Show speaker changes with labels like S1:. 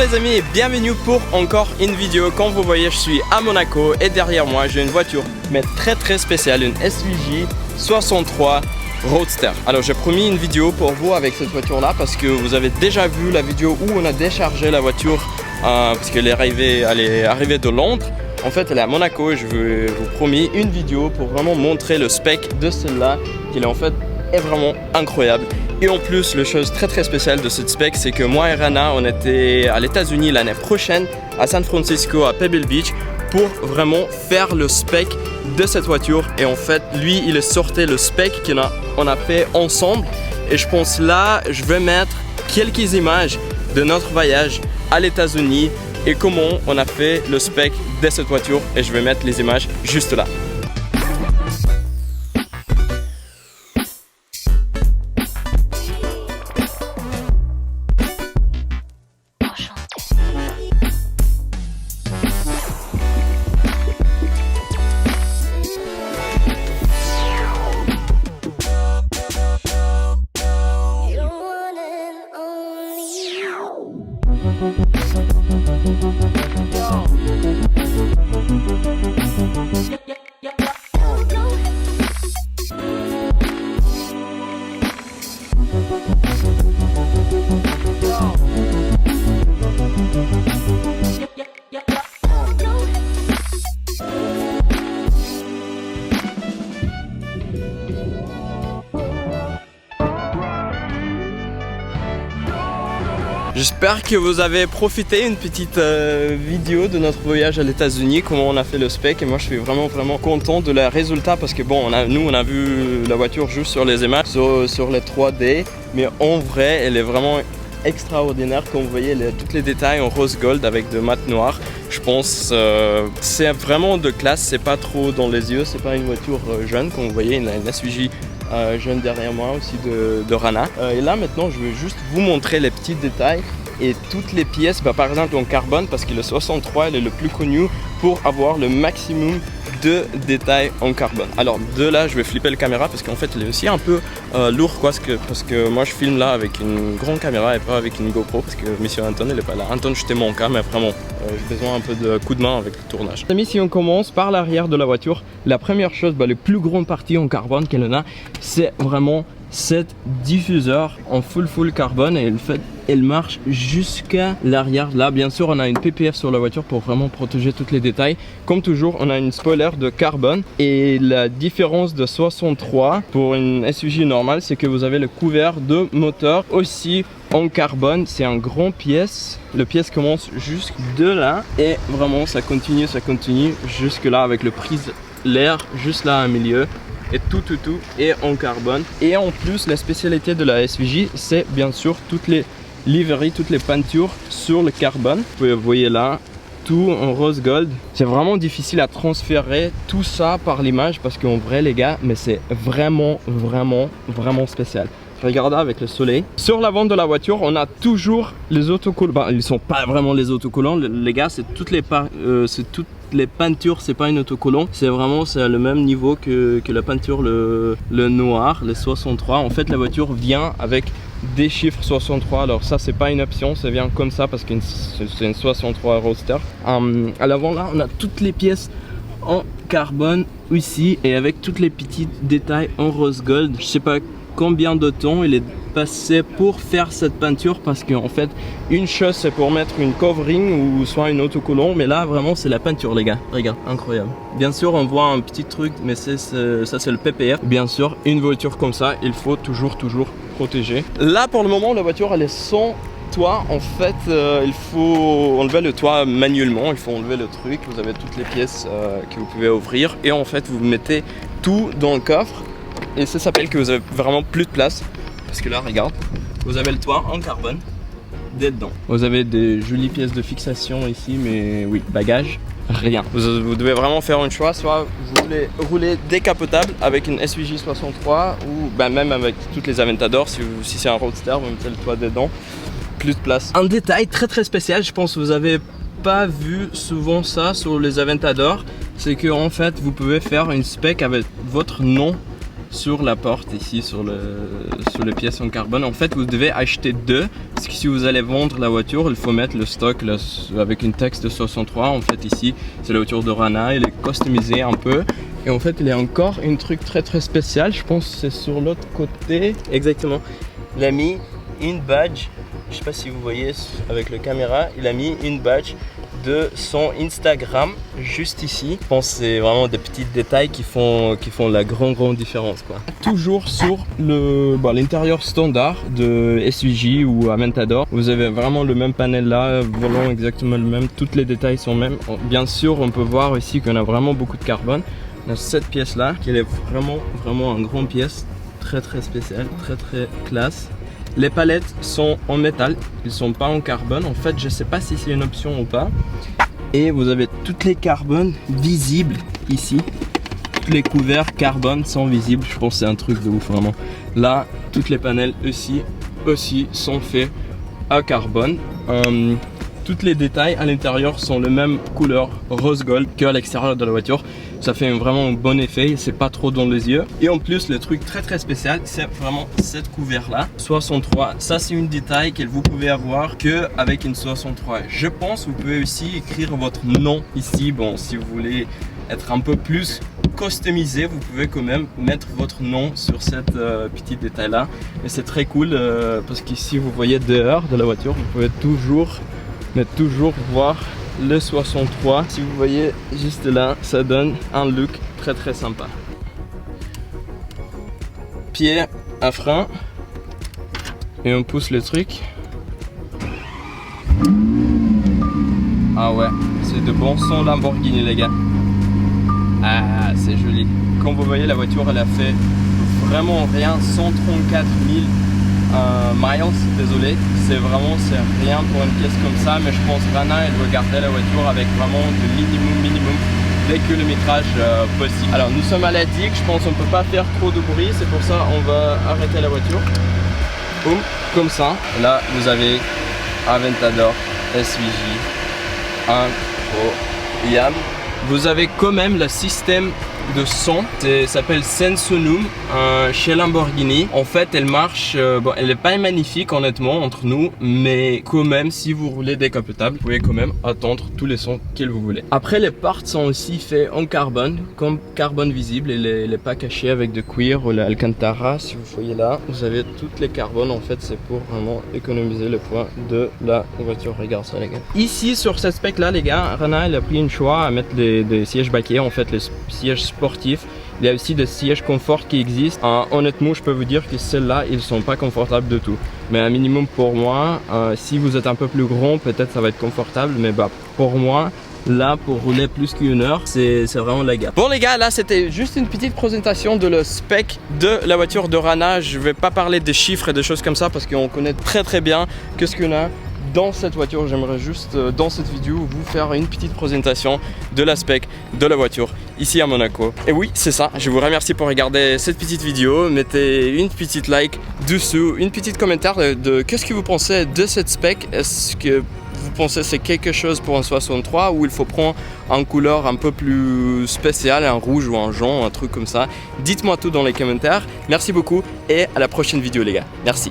S1: les amis et bienvenue pour encore une vidéo. Comme vous voyez, je suis à Monaco et derrière moi j'ai une voiture mais très spéciale, une SVJ 63 Roadster. Alors j'ai promis une vidéo pour vous avec cette voiture là parce que vous avez déjà vu la vidéo où on a déchargé la voiture parce qu'elle est arrivée de Londres. En fait elle est à Monaco et je vous promis une vidéo pour vraiment montrer le spec de celle-là qui est vraiment incroyable. Et en plus, la chose très spéciale de cette spec, c'est que moi et Rana, on était à l'États-Unis l'année prochaine, à San Francisco, à Pebble Beach, pour vraiment faire le spec de cette voiture. Et en fait, lui, il sortait le spec qu'on a fait ensemble. Et je pense là, je vais mettre quelques images de notre voyage à l'États-Unis et comment on a fait le spec de cette voiture. Et je vais mettre les images juste là. J'espère que vous avez profité une petite vidéo de notre voyage à l'États-Unis, comment on a fait le spec. Et moi je suis vraiment content de le résultat parce que bon, nous on a vu la voiture juste sur les images, sur les 3D, mais en vrai elle est vraiment extraordinaire. Comme vous voyez, tous les détails en rose gold avec de mat noir. Je pense c'est vraiment de classe, c'est pas trop dans les yeux, c'est pas une voiture jeune. Comme vous voyez, une SVJ jeune derrière moi aussi de Rana. Et là maintenant je vais juste vous montrer les petits détails et toutes les pièces, par exemple en carbone, parce que le 63 elle est le plus connu pour avoir le maximum de détails en carbone. Alors de là je vais flipper la caméra parce qu'en fait il est aussi un peu lourd parce que moi je filme là avec une grande caméra et pas avec une GoPro parce que monsieur Anton il est pas là. Anton, je t'ai manqué, mais vraiment j'ai besoin un peu de coup de main avec le tournage. Les amis, si on commence par l'arrière de la voiture, la première chose, les plus grandes parties en carbone qu'elle en a, c'est vraiment cette diffuseur en full carbone et elle marche jusqu'à l'arrière. Là bien sûr on a une PPF sur la voiture pour vraiment protéger tous les détails. Comme toujours on a une spoiler de carbone et la différence de 63 pour une SUV normale, c'est que vous avez le couvert de moteur aussi en carbone. C'est un grand pièce, le pièce commence jusque de là et vraiment ça continue jusque là avec le prise l'air juste là au milieu. Et tout est en carbone. Et en plus la spécialité de la SVJ, c'est bien sûr toutes les liveries, toutes les peintures sur le carbone. Vous voyez là, tout en rose gold. C'est vraiment difficile à transférer tout ça par l'image parce qu'en vrai les gars, mais c'est vraiment spécial. Regardez avec le soleil. Sur l'avant de la voiture, on a toujours les autocollants. Ils sont pas vraiment les autocollants, les gars, c'est toutes les peintures, c'est pas une autocollant, c'est le même niveau que la peinture, le noir, le 63. En fait la voiture vient avec des chiffres 63, alors ça c'est pas une option, ça vient comme ça parce que c'est une 63 Roadster. À l'avant là on a toutes les pièces en carbone ici et avec tous les petits détails en rose gold. Je sais pas combien de temps il est passé pour faire cette peinture parce qu'en fait une chose c'est pour mettre une covering ou soit une autocollant, mais là vraiment c'est la peinture les gars, regarde, incroyable. Bien sûr on voit un petit truc mais ça c'est le PPF. Bien sûr une voiture comme ça il faut toujours protéger. Là pour le moment la voiture elle est sans toit. En fait il faut enlever le toit manuellement, il faut enlever le truc. Vous avez toutes les pièces que vous pouvez ouvrir et en fait vous mettez tout dans le coffre. Et ça s'appelle que vous avez vraiment plus de place parce que là regarde, vous avez le toit en carbone dedans. Vous avez des jolies pièces de fixation ici, mais oui, bagages, rien. Vous devez vraiment faire un choix, soit vous voulez rouler décapotable avec une SVJ 63 ou même avec toutes les Aventador. Si c'est un Roadster, vous mettez le toit dedans, plus de place. Un détail très spécial, je pense que vous avez pas vu souvent ça sur les Aventador, c'est que en fait vous pouvez faire une spec avec votre nom sur la porte ici, sur les pièces en carbone. En fait, vous devez acheter deux, parce que si vous allez vendre la voiture, il faut mettre le stock là, avec une texte de 63. En fait, ici, c'est la voiture de Rana, elle est customisée un peu. Et en fait, il y a encore un truc très spécial, je pense que c'est sur l'autre côté. Exactement. Il a mis une badge, je sais pas si vous voyez avec la caméra, il a mis une badge de son Instagram juste ici. Je pense que c'est vraiment des petits détails qui font la grande différence quoi. Toujours sur l'intérieur standard de SVJ ou Aventador, vous avez vraiment le même panel là, volant exactement le même, tous les détails sont mêmes. Bien sûr, on peut voir ici qu'on a vraiment beaucoup de carbone. On a cette pièce là qui est vraiment une grande pièce, très spéciale, très classe. Les palettes sont en métal, ils sont pas en carbone. En fait, je sais pas si c'est une option ou pas. Et vous avez toutes les carbones visibles ici. Tous les couverts carbone sont visibles. Je pense que c'est un truc de ouf vraiment. Là, toutes les panels aussi sont faits à carbone. Tous les détails à l'intérieur sont la même couleur rose gold qu'à l'extérieur de la voiture. Ça fait vraiment un bon effet, c'est pas trop dans les yeux. Et en plus, le truc très spécial, c'est vraiment cette couvert là, 63. Ça, c'est une détail que vous pouvez avoir que avec une 63. Je pense que vous pouvez aussi écrire votre nom ici. Bon, si vous voulez être un peu plus customisé, vous pouvez quand même mettre votre nom sur cette petite détail là. Et c'est très cool parce qu'ici, vous voyez dehors de la voiture, vous pouvez toujours voir le 63. Si vous voyez juste là, ça donne un look très sympa. Pied à frein et on pousse le truc. Ah ouais, c'est de bon son Lamborghini les gars. Ah, c'est joli. Comme vous voyez, la voiture elle a fait vraiment rien, 134 000 miles, désolé, c'est rien pour une pièce comme ça, mais je pense que Rana elle veut garder la voiture avec vraiment le minimum de kilométrage possible. Alors nous sommes à la digue, je pense qu'on peut pas faire trop de bruit, c'est pour ça on va arrêter la voiture. Boum, comme ça. Là vous avez Aventador SVJ incroyable. Vous avez quand même le système de son, ça s'appelle Sensonum chez Lamborghini. En fait elle marche, bon elle n'est pas magnifique honnêtement entre nous, mais quand même si vous roulez décapotable, vous pouvez quand même attendre tous les sons que vous voulez. Après les portes sont aussi faits en carbone, comme carbone visible, et les pas cachés avec de cuir ou l'alcantara. Si vous voyez là, vous avez toutes les carbones. En fait c'est pour vraiment économiser le poids de la voiture. Regarde ça les gars. Ici sur cette spec là les gars, Rana elle a pris une choix à mettre des sièges baquets, en fait les sièges sportifs. Il y a aussi des sièges confort qui existent. Honnêtement, je peux vous dire que celles-là, ils sont pas confortables du tout. Mais un minimum pour moi, si vous êtes un peu plus grand, peut-être ça va être confortable. Mais bah, pour moi, là, pour rouler plus qu'une heure, c'est vraiment la gare. Bon les gars, là c'était juste une petite présentation de le spec de la voiture de Rana. Je vais pas parler des chiffres et des choses comme ça parce qu'on connaît très bien qu'est-ce qu'on a dans cette voiture. J'aimerais juste dans cette vidéo vous faire une petite présentation de l'aspect de la voiture ici à Monaco. Et oui, c'est ça, je vous remercie pour regarder cette petite vidéo. Mettez une petite like dessous, une petite commentaire de qu'est-ce que vous pensez de cette spec. Est-ce que vous pensez que c'est quelque chose pour un 63 ou il faut prendre une couleur un peu plus spéciale, un rouge ou un jaune, un truc comme ça. Dites-moi tout dans les commentaires. Merci beaucoup et à la prochaine vidéo les gars. Merci.